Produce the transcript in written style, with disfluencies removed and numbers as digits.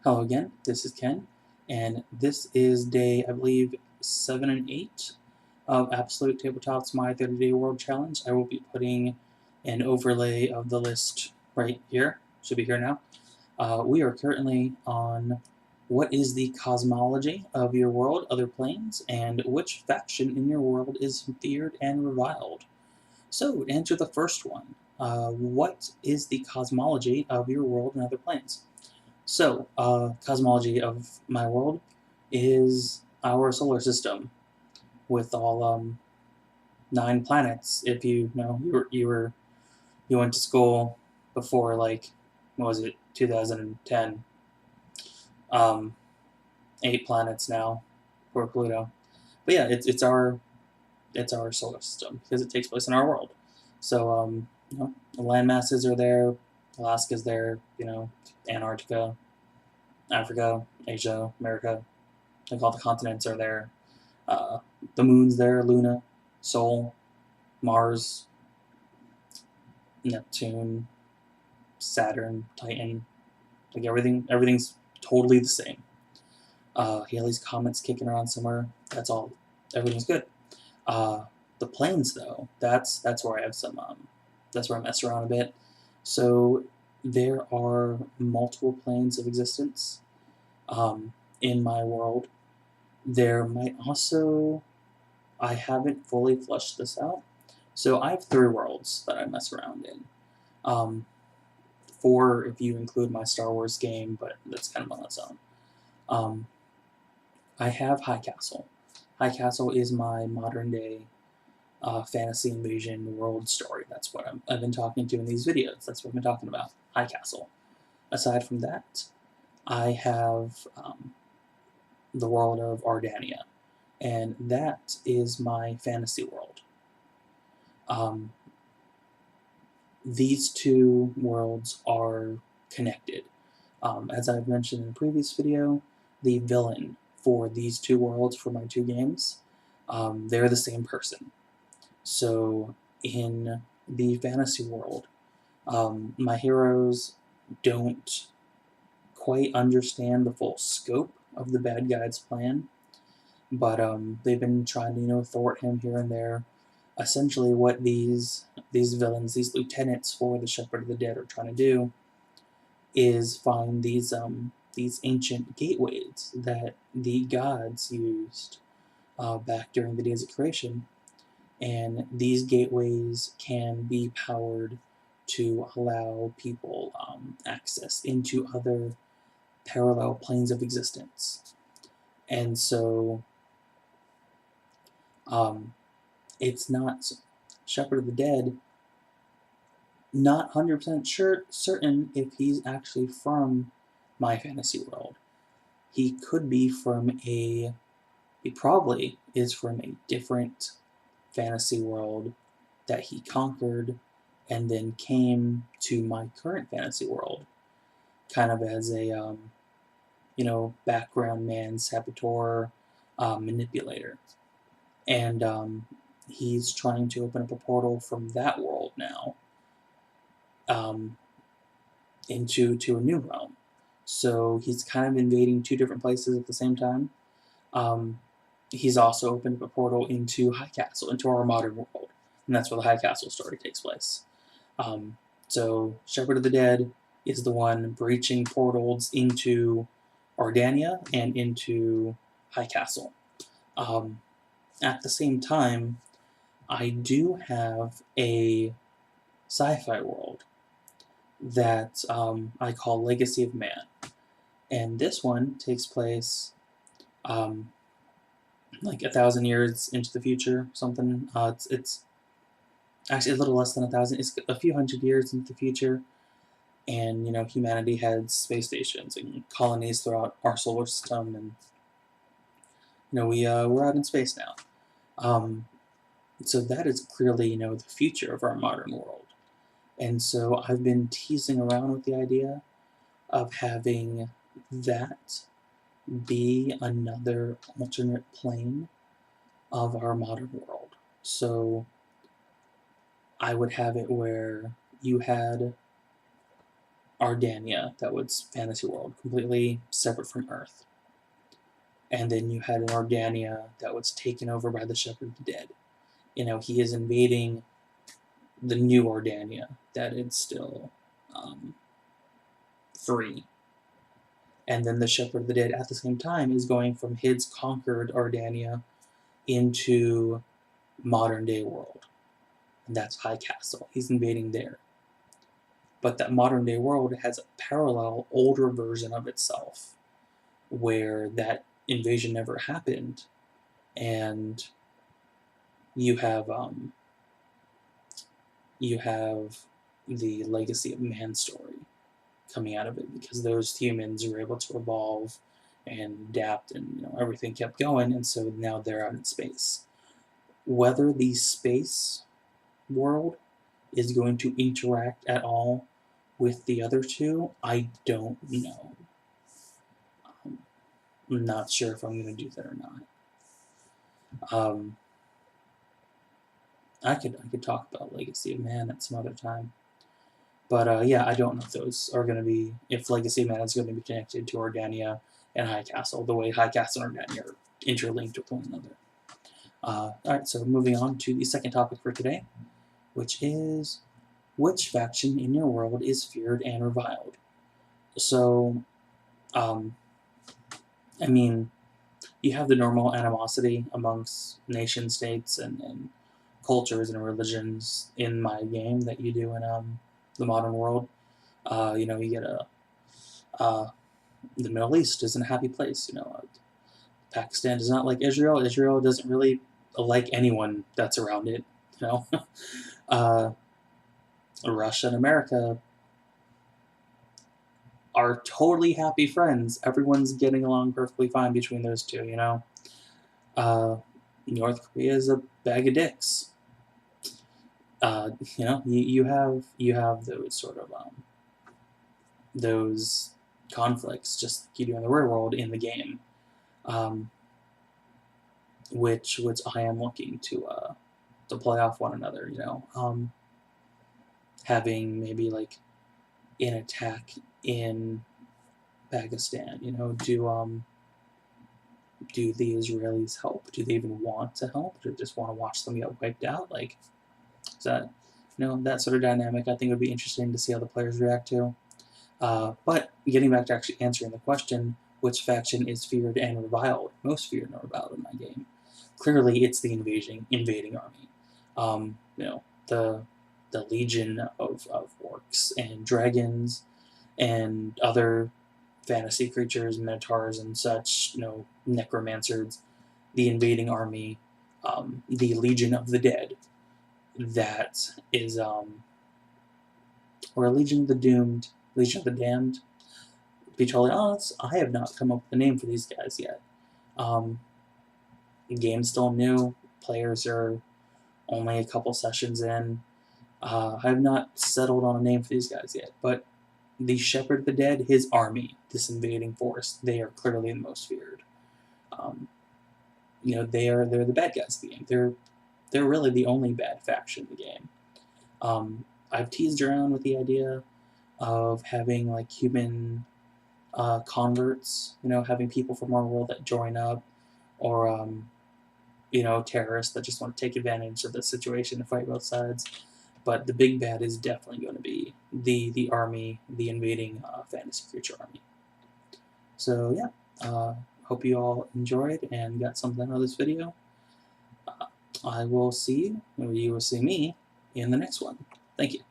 Hello again, this is Ken, and this is day, I believe, 7 and 8 of Absolute Tabletop's My 30-Day World Challenge. I will be putting an overlay of the list right here. Should be here now. We are currently on what is the cosmology of your world, other planes, and which faction in your world is feared and reviled. So, to answer the first one, what is the cosmology of your world and other planes? So, cosmology of my world is our solar system with all 9 planets. If you know, you went to school before, like, what was it, 2010? 8 planets now for Pluto. But yeah, it's our solar system because it takes place in our world. So the land masses are there. Alaska's there. Antarctica, Africa, Asia, America. Like all the continents are there. Uh, the moon's there, Luna, Sol, Mars, Neptune, Saturn, Titan. Like everything's totally the same. Halley's Comet's kicking around somewhere. That's all. Everything's good. Uh, the planes, though, that's where I have some. That's where I mess around a bit. So there are multiple planes of existence in my world. There might also, I haven't fully fleshed this out. So I have 3 worlds that I mess around in. 4 if you include my Star Wars game, but that's kind of on its own. I have High Castle. High Castle is my modern day fantasy invasion world story. That's what I've been talking to in these videos. That's what I've been talking about. High Castle. Aside from that, I have the world of Ardania, and that is my fantasy world. These 2 worlds are connected. As I've mentioned in a previous video, the villain for these 2 worlds for my 2 games, they're the same person. So in the fantasy world, my heroes don't quite understand the full scope of the bad guy's plan, but they've been trying to thwart him here and there. Essentially, what these villains, these lieutenants for the Shepherd of the Dead, are trying to do is find these ancient gateways that the gods used back during the days of creation, and these gateways can be powered to allow people access into other parallel planes of existence. And so it's not Shepherd of the Dead, not 100% certain if he's actually from my fantasy world. He could be from he probably is from a different fantasy world that he conquered and then came to my current fantasy world kind of as a background man, saboteur, manipulator. And he's trying to open up a portal from that world now into a new realm. So he's kind of invading 2 different places at the same time. He's also opened up a portal into High Castle, into our modern world, and that's where the High Castle story takes place. So Shepherd of the Dead is the one breaching portals into Ardania and into High Castle. At the same time, I do have a sci-fi world that I call Legacy of Man, and this one takes place like 1,000 years into the future, something. It's actually a little less than 1,000. It's a few hundred years into the future, and humanity had space stations and colonies throughout our solar system, and we're out in space now. So that is clearly the future of our modern world, and so I've been teasing around with the idea of having that be another alternate plane of our modern world. So I would have it where you had Ardania that was fantasy world, completely separate from Earth. And then you had an Ardania that was taken over by the Shepherd of the Dead. You know, he is invading the new Ardania that is still free. And then the Shepherd of the Dead at the same time is going from his conquered Ardania into modern day world. And that's High Castle. He's invading there. But that modern day world has a parallel, older version of itself where that invasion never happened. And you have the Legacy of Man story coming out of it, because those humans were able to evolve and adapt, and you know, everything kept going, and so now they're out in space. Whether the space world is going to interact at all with the other two, I don't know. I'm not sure if I'm going to do that or not. I could talk about Legacy of Man at some other time. But yeah, I don't know if those are going to be, if Legacy of Man is going to be connected to Ardania and High Castle, the way High Castle and Ardania are interlinked with one another. Alright, so moving on to the second topic for today, which is, which faction in your world is feared and reviled? So, I mean, you have the normal animosity amongst nation states and cultures and religions in my game that you do in the modern world. You know, you get the Middle East isn't a happy place. You know, Pakistan does not like Israel. Israel doesn't really like anyone that's around it. You know, Russia and America are totally happy friends. Everyone's getting along perfectly fine between those two. You know, North Korea is a bag of dicks. You know, you have those sort of those conflicts just like you do in the real world in the game, which I am looking to play off one another. You know, having maybe like an attack in Pakistan. You know, do the Israelis help? Do they even want to help? Do they just want to watch them get wiped out? Like, is that, you know, that sort of dynamic I think would be interesting to see how the players react to. But getting back to actually answering the question, which faction is feared and reviled? Most feared and reviled in my game. Clearly, it's the invading army. You know, the legion of orcs and dragons and other fantasy creatures, minotaurs and such, you know, necromancers, the invading army, the Legion of the Dead, that is, or a Legion of the Doomed, Legion of the Damned. To be totally honest, I have not come up with a name for these guys yet. The game's still new, players are only a couple sessions in. I have not settled on a name for these guys yet, but the Shepherd of the Dead, his army, this invading force, they are clearly the most feared. You know, they're the bad guys of the game. They're really the only bad faction in the game. I've teased around with the idea of having like human converts, you know, having people from our world that join up, or you know, terrorists that just want to take advantage of the situation and fight both sides. But the big bad is definitely going to be the army, the invading fantasy creature army. So yeah, hope you all enjoyed and got something out of this video. I will see you, or you will see me, in the next one. Thank you.